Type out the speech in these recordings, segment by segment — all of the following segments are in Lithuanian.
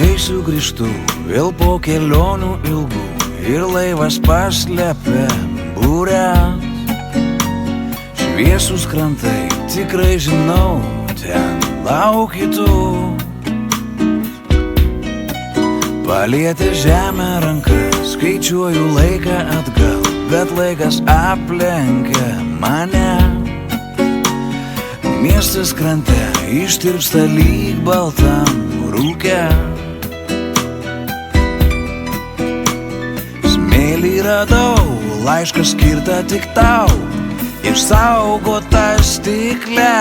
Kai sugrįžtu vėl po kelionių ilgų ir laivas paslepia būres, šviesūs krantai, tikrai žinau, ten lauki tu. Palietę žemę ranką, skaičiuoju laiką atgal, bet laikas aplenkia mane. Miestas krante ištirpsta lyg baltam rūke. Smėlį radau, laišką skirtą tik tau, išsaugotą stikle.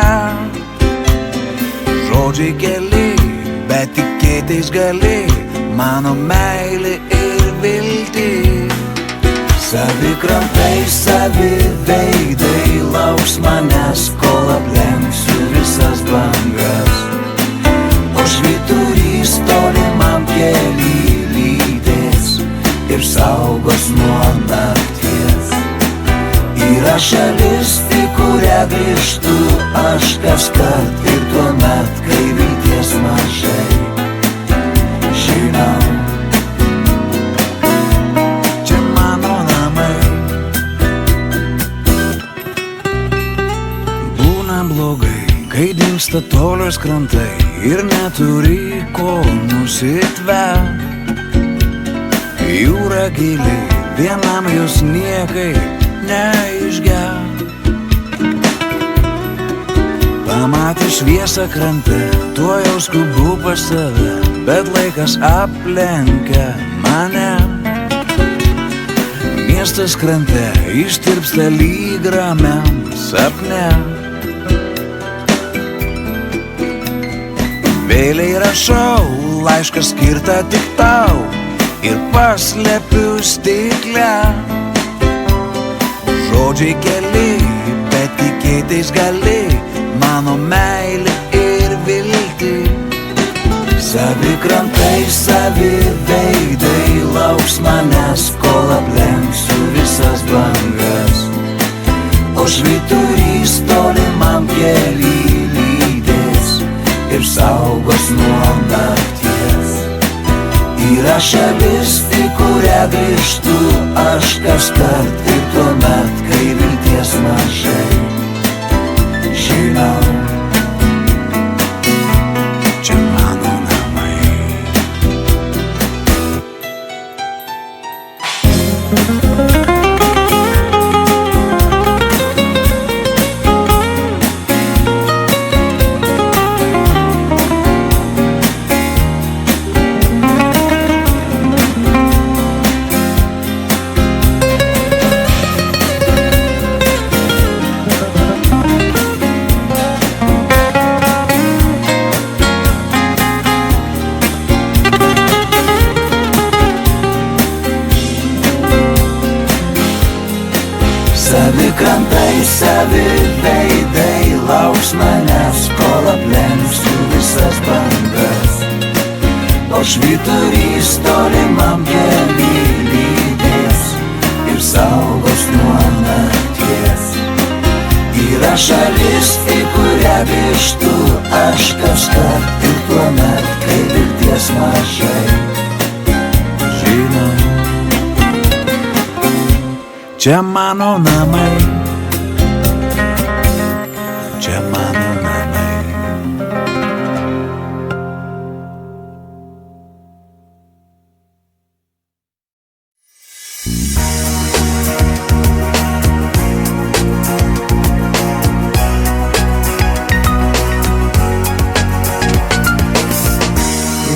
Žodžiai keli, bet tikėtis gali, mano meilė ir viltis. Savi krantai, savi veidai lauks manęs, kol aplenksiu visas bangas. O švyturys tolimam kely lydės ir saugos nuo nakties. Yra šalis, į kurią grįžtu aš kaskart, ir tuomet, kai vilties mažai. Žinau, blogai, kai dingsta tolios krantai ir neturi ko nusitvert. Jūra gili, vienam jos niekai neišgert. Pamatė šviesą krante, tuo jau skubu pas save, bet laikas aplenkia mane. Miestas krante ištirpsta lyg ramiam sapne. Vėliai rašau laišką skirtą tik tau ir paslepiu stikle. Žodžiai keli, bet tikėtis gali, mano meilė ir viltis. Savi krantai, savi veidai lauks manęs, kol aplenksiu visas bangas. O švyturys tolimam kely lydės ir saugos nuo nakties. Yra šalis, į kurią grįžtu aš kaskart, ir tuomet, kai vilties mažai. Žinau, čia mano namai. Savi krantai, savi veidai lauks manęs, kol aplenksiu visas bangas. O švyturys tolimam kely lydės ir saugos nuo nakties. Yra šalis, į kurią grįžtu aš kaskart, ir tuomet, kai vilties mažai. Žinau, čia mano namai, čia mano namai.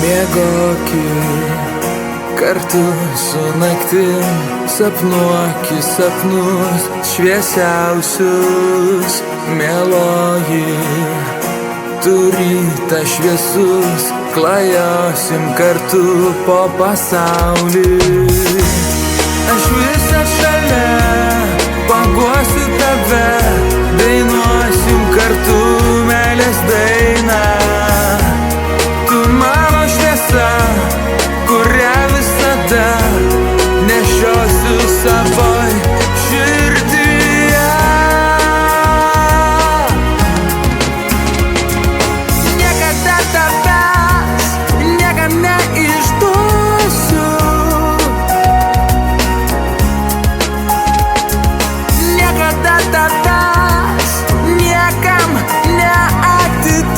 Miegokit kartu su naktim, sapnuoki sapnus šviesiausius, mieloji. rytas šviesus, klajosim kartu po pasaulį. Aš visas šalia, paguosiu tave, dainuosim kartu meilės dainą. Tu mano šviesa, kurią visada nešiosiu savoj širdyje. Niekada tavęs niekam neišduosiu. Niekada tavęs niekam neatiduosiu.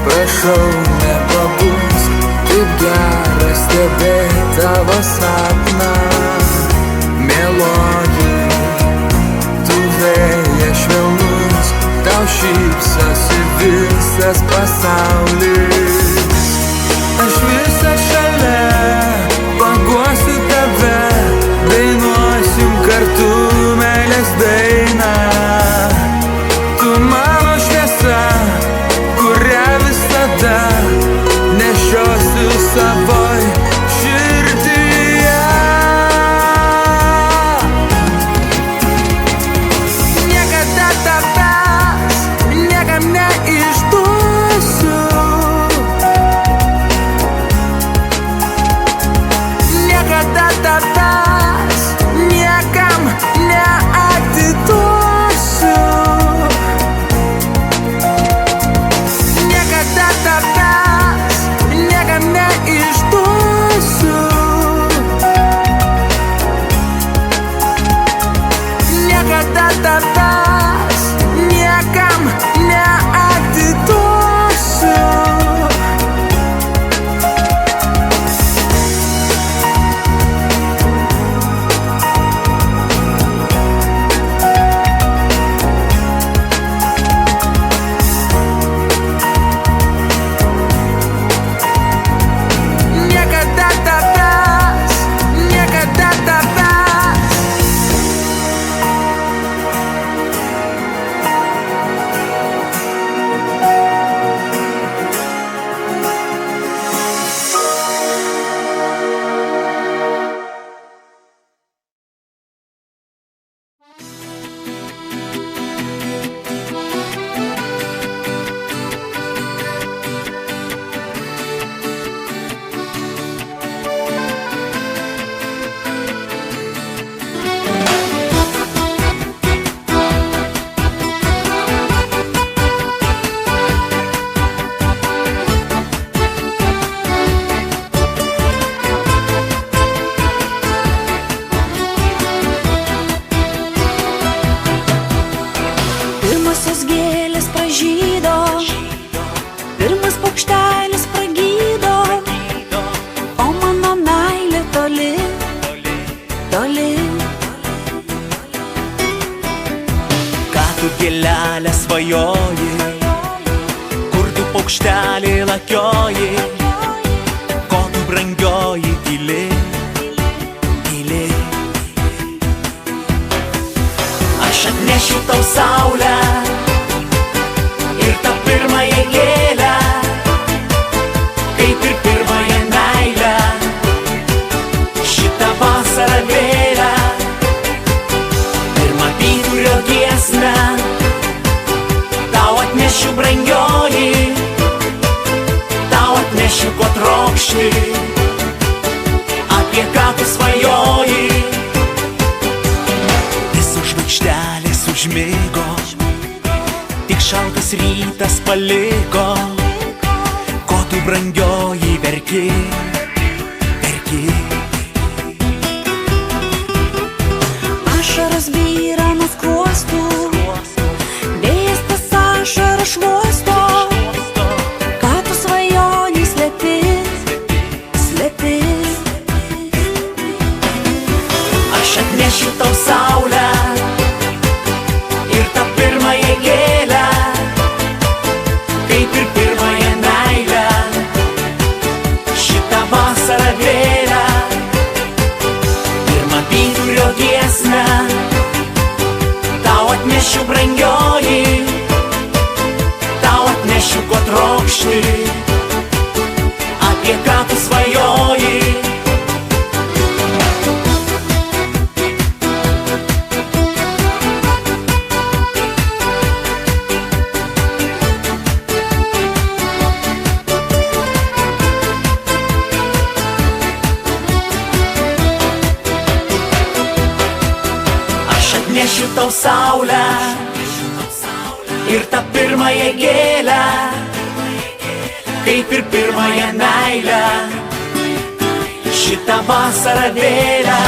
Prašau, nepabusk, taip gera stebėt tavo sapną. Mieloji, tu vėjas švelnus, tau šypsosi visas pasaulis. Aš visas šalia, paguosiu tave, dainuosim kartu meilės dainą. Tu mano šviesa, kurią visada nešiosiu savoj širdyje. Niekada tavęs niekam neišduosiu. Niekada tavęs niekam neatiduosiu. Tavęs niekam neatiduosiu. Niekada tavęs, niekada tavęs. Pirmosios gėlės pražydo, pirmas paukštelis pragydo, o mano meilė toli, toli. Ką tu gėlelę svajoji, kur tu paukštelį lakioji, ko tu brangioji tyli, tyli. Aš atnešiu tau saulę ir tą pirmąją gėlę, kaip ir pirmąją meilę, šitą vasarą vėlę, pirmą vyturio giesmę, tau atnešiu brangioji, tau atnešiu ko trokšti, apie ką tu svajoji. Žvaigždelės užmigo, tik šaltas rytas paliko, ko tu brangioji verki, verki. Ašaros byra nuo skruostų, vėjas tas ašaras šluosto, ką tu svajonį slepi, slepi. Aš atnešiu tau saulę ir tą pirmąją gėlę, atnešiu brangioji, tau atnešiu ko trokšti, apie ką tu svajoji. Atnešiu tau saulę ir tą pirmąją gėlę, kaip ir pirmąją meilę, šitą vasarą vėlę,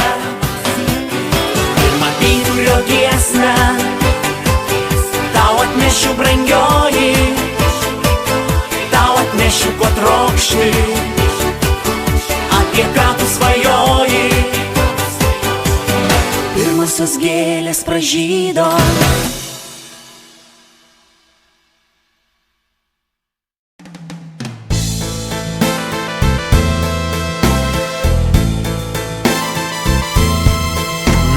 pirmą vyturio giesmę, tau atnešiu brangioji, tau atnešiu ko trokšti, apie ką tu svajoji. Pirmosios gėlės pražydo.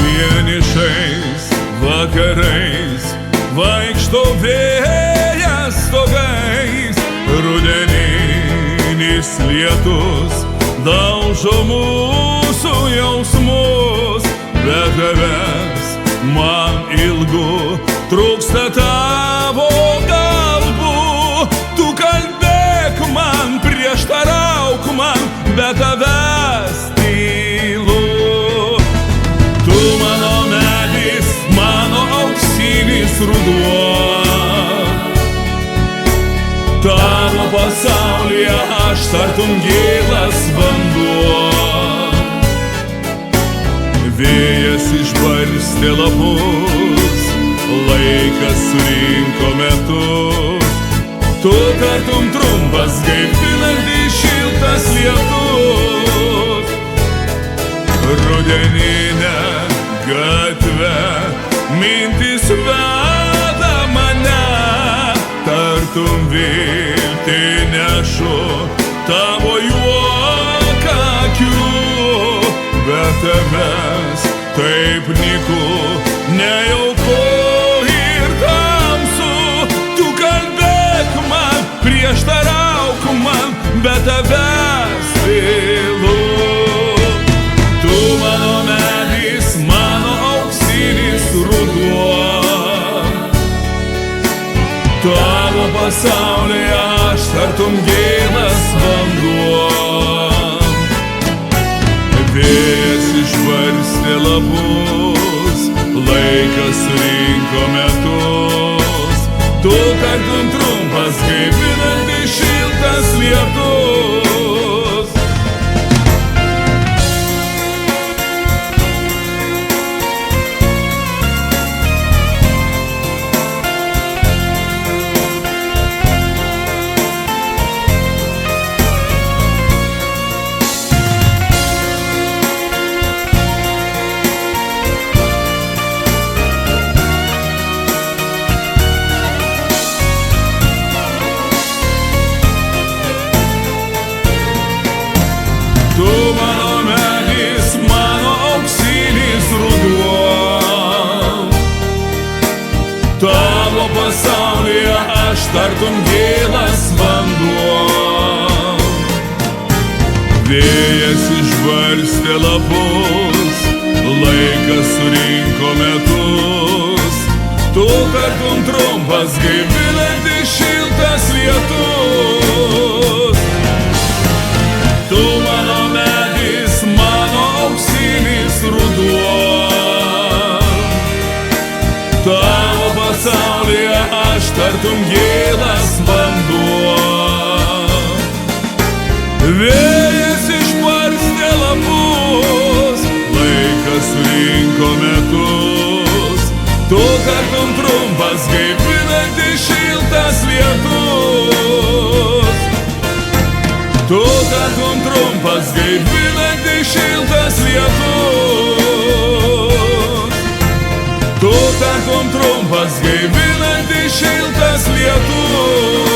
Vienišais vakarais vaikšto vėjas stogais, rudeninis lietus daužo mūsų jausmus. Be tavęs man ilgu trūksta tavo kalbų. Tu kalbėk man, prieštarauk man, be tavęs tylu. Tu mano medis, mano auksinis ruduo, tavo pasaulyje aš tartum gėlas vanduo. Vėjas išbarstė lapus, laikas surinko metus. Tu tartum trumpas, gaivinantis šiltas lietus. Rudeninę gatvę mintis veda mane, tartum viltį nešu tavo juoką akių. Be tavęs taip nyku, nejauku ir tamsu. Tu kalbėk man, prieštarauk man, be tavęs tylu. Tu mano medis, mano auksinis ruduo, tavo pasaulyje aš tartum gėlas vanduo. Vėjas išbarstė lapus, laikas surinko metus. Tu tartum trumpas, gaivinantis šiltas lietus. Tu mano medis, mano auksinis ruduo, tavo pasaulyje aš tartum gėlas vanduo. Vėjas išbarstė lapus, laikas surinko metus. Tu tartum trumpas, gaivinantis šiltas lietus. Tu mano medis, mano auksinis ruduo, tavo pasaulyje aš tartum gėlas vanduo. Vėjas išbarstė lapus, laikas surinko metus. Tu tartum trumpas, gaivinantis šiltas lietus. Tu tartum trumpas, gaivinantis šiltas lietus. Tu tartum trumpas, gaivinantis šiltas lietus.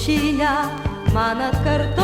žinią man atkarto.